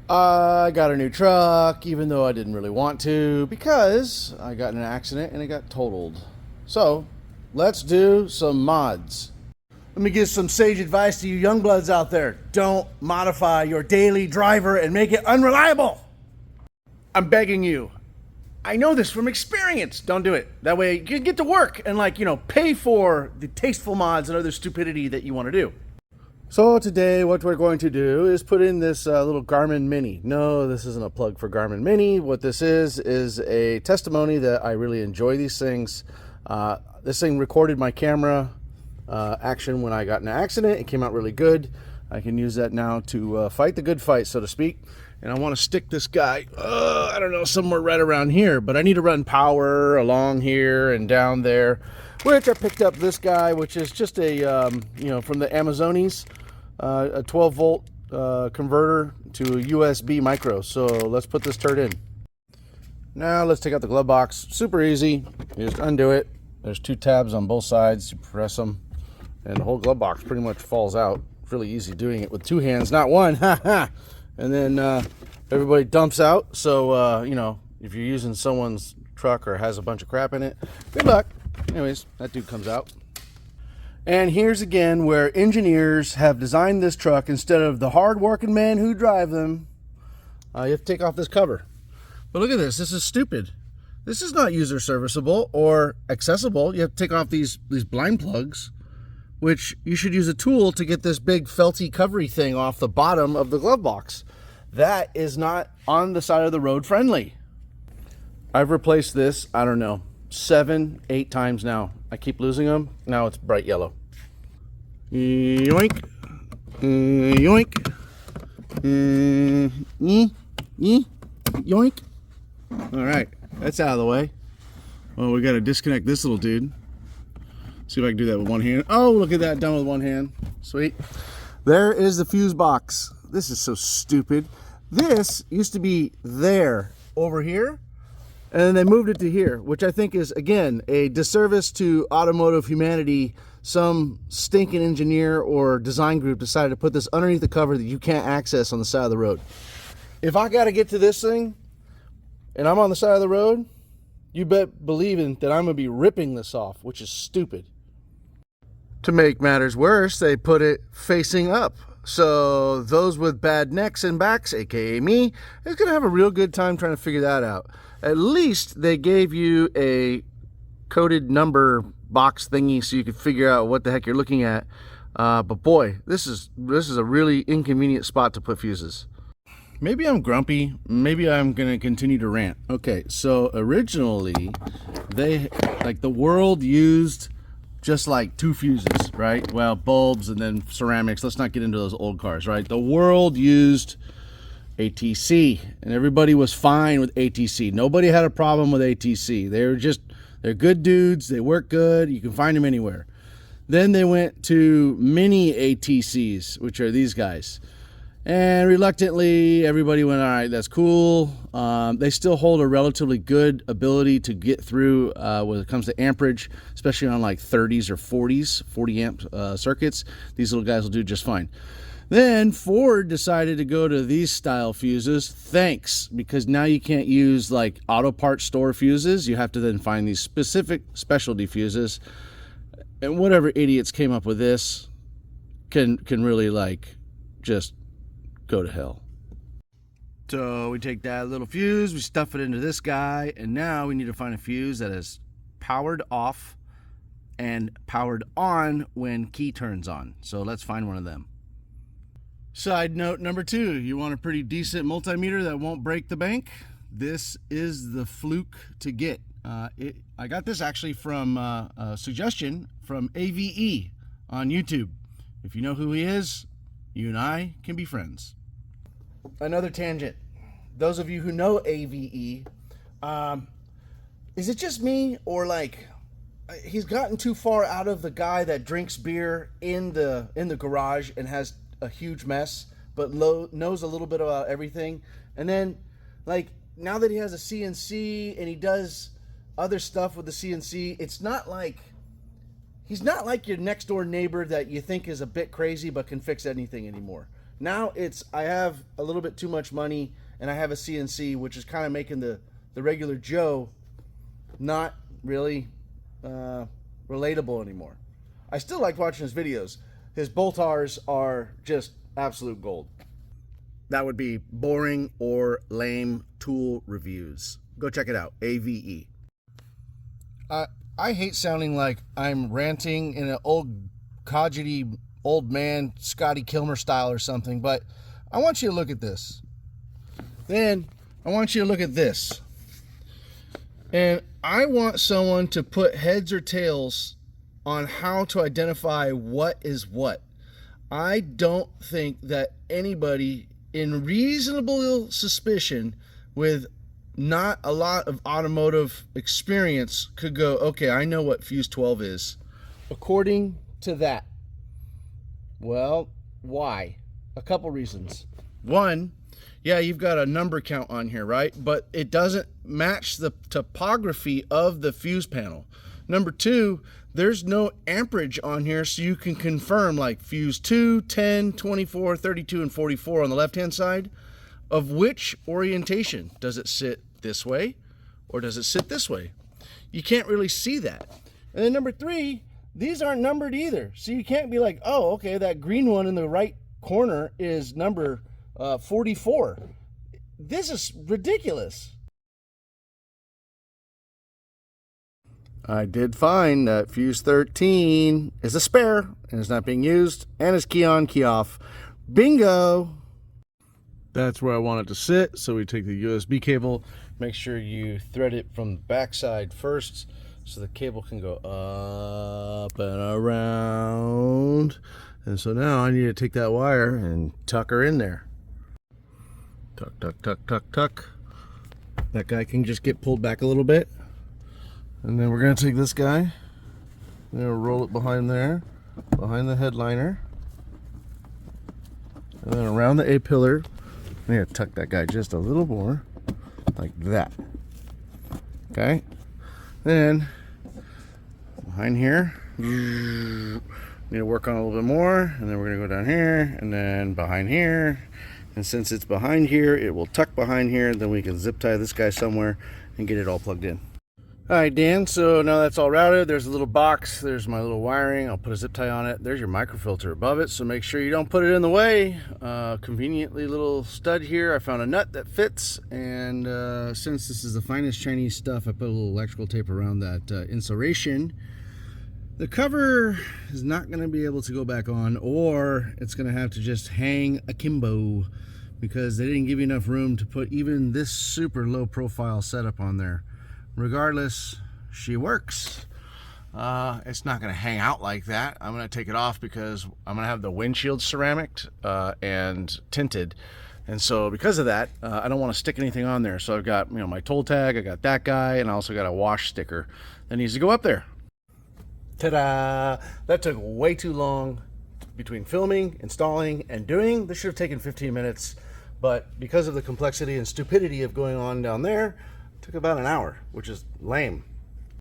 I got a new truck, even though I didn't really want to, because I got in an accident and it got totaled. So, let's do some mods. Let me give some sage advice to you young bloods out there. Don't modify your daily driver and make it unreliable. I'm begging you. I know this from experience. Don't do it. That way you can get to work and pay for the tasteful mods and other stupidity that you want to do. So today what we're going to do is put in this little Garmin Mini. No, this isn't a plug for Garmin Mini. What this is a testimony that I really enjoy these things. This thing recorded my camera action when I got in an accident. It came out really good. I can use that now to fight the good fight, so to speak. And I want to stick this guy, I don't know, somewhere right around here. But I need to run power along here and down there, which I picked up this guy, which is just a, from the Amazones, a 12 volt converter to a USB micro. So let's put this turd in. Now let's take out the glove box. Super easy. You just undo it. There's two tabs on both sides. You press them and the whole glove box pretty much falls out. It's really easy doing it with two hands, not one. And then everybody dumps out. So, if you're using someone's truck or has a bunch of crap in it, good luck. Anyways, that dude comes out. And here's again where engineers have designed this truck instead of the hard-working men who drive them. You have to take off this cover. But look at this. This is stupid. This is not user serviceable or accessible. You have to take off these blind plugs, which you should use a tool to get this big felty covery thing off the bottom of the glove box. That is not on the side of the road friendly. I've replaced this, I don't know, 7, 8 times now. I keep losing them. Now it's bright yellow. Yoink. Yoink. Yoink. All right, that's out of the way. Well, we got to disconnect this little dude. See if I can do that with one hand. Oh, look at that, done with one hand. Sweet. There is the fuse box. This is so stupid. This used to be there over here, and then they moved it to here, which I think is, again, a disservice to automotive humanity. Some stinking engineer or design group decided to put this underneath the cover that you can't access on the side of the road. If I got to get to this thing and I'm on the side of the road, you bet believing that I'm going to be ripping this off, which is stupid. To make matters worse, they put it facing up. So those with bad necks and backs, aka me, is going to have a real good time trying to figure that out. At least they gave you a coded number box thingy so you could figure out what the heck you're looking at. But boy, this is a really inconvenient spot to put fuses. Maybe I'm grumpy. Maybe I'm going to continue to rant. Okay, so originally, the world used just like 2 fuses, right? Well, bulbs and then ceramics. Let's not get into those old cars, right? The world used ATC, and everybody was fine with ATC. Nobody had a problem with ATC. They're good dudes. They work good. You can find them anywhere. Then they went to mini ATCs, which are these guys. And reluctantly, everybody went, all right, that's cool. They still hold a relatively good ability to get through when it comes to amperage, especially on like 30s or 40s, 40 amp circuits. These little guys will do just fine. Then Ford decided to go to these style fuses. Thanks, because now you can't use like auto parts store fuses. You have to then find these specific specialty fuses. And whatever idiots came up with this can really just go to hell. So we take that little fuse, we stuff it into this guy, and now we need to find a fuse that is powered off and powered on when key turns on. So let's find one of them. Side note number 2, you want a pretty decent multimeter that won't break the bank? This is the fluke to get. I got this actually from a suggestion from AVE on YouTube. If you know who he is, you and I can be friends. Another tangent. Those of you who know AVE, is it just me, or he's gotten too far out of the guy that drinks beer in the garage and has a huge mess, but knows a little bit about everything? And then, now that he has a CNC and he does other stuff with the CNC, it's not like he's not like your next door neighbor that you think is a bit crazy but can fix anything anymore. Now I have a little bit too much money, and I have a CNC, which is kind of making the regular Joe not really relatable anymore. I still like watching his videos. His bolt-Rs are just absolute gold. That would be boring or lame tool reviews. Go check it out, AVE. I hate sounding like I'm ranting in an old codgety old man Scotty Kilmer style or something, but I want you to look at this. Then I want you to look at this. And I want someone to put heads or tails on how to identify what is what. I don't think that anybody in reasonable suspicion with not a lot of automotive experience could go, okay, I know what fuse 12 is. According to that. Well, why? A couple reasons. One, yeah, you've got a number count on here, right? But it doesn't match the topography of the fuse panel. Number two, there's no amperage on here, so you can confirm like fuse 2, 10, 24, 32, and 44 on the left-hand side of which orientation. Does it sit this way or does it sit this way? You can't really see that. And then number three, these aren't numbered either. So you can't be like, oh, okay, that green one in the right corner is number 44. This is ridiculous. I did find that fuse 13 is a spare and is not being used and is key on, key off. Bingo! That's where I want it to sit. So we take the USB cable, make sure you thread it from the backside first so the cable can go up and around. And so now I need to take that wire and tuck her in there. Tuck, tuck, tuck, tuck, tuck. That guy can just get pulled back a little bit. And then we're going to take this guy, and we'll roll it behind there, behind the headliner. And then around the A-pillar, I'm going to tuck that guy just a little more, like that. Okay? Then, behind here, need to work on a little bit more, and then we're going to go down here, and then behind here. And since it's behind here, it will tuck behind here, then we can zip tie this guy somewhere and get it all plugged in. Alright, Dan, so now that's all routed. There's a little box. There's my little wiring. I'll put a zip tie on it. There's your microfilter above it, so make sure you don't put it in the way. Conveniently little stud here. I found a nut that fits, and since this is the finest Chinese stuff, I put a little electrical tape around that insulation. The cover is not going to be able to go back on, or it's going to have to just hang akimbo because they didn't give you enough room to put even this super low profile setup on there. Regardless, she works. It's not going to hang out like that. I'm going to take it off because I'm going to have the windshield ceramic and tinted. And so because of that, I don't want to stick anything on there. So I've got, you know, my toll tag, I got that guy, and I also got a wash sticker that needs to go up there. Ta-da! That took way too long between filming, installing, and doing. This should have taken 15 minutes, but because of the complexity and stupidity of going on down there, took about an hour, which is lame.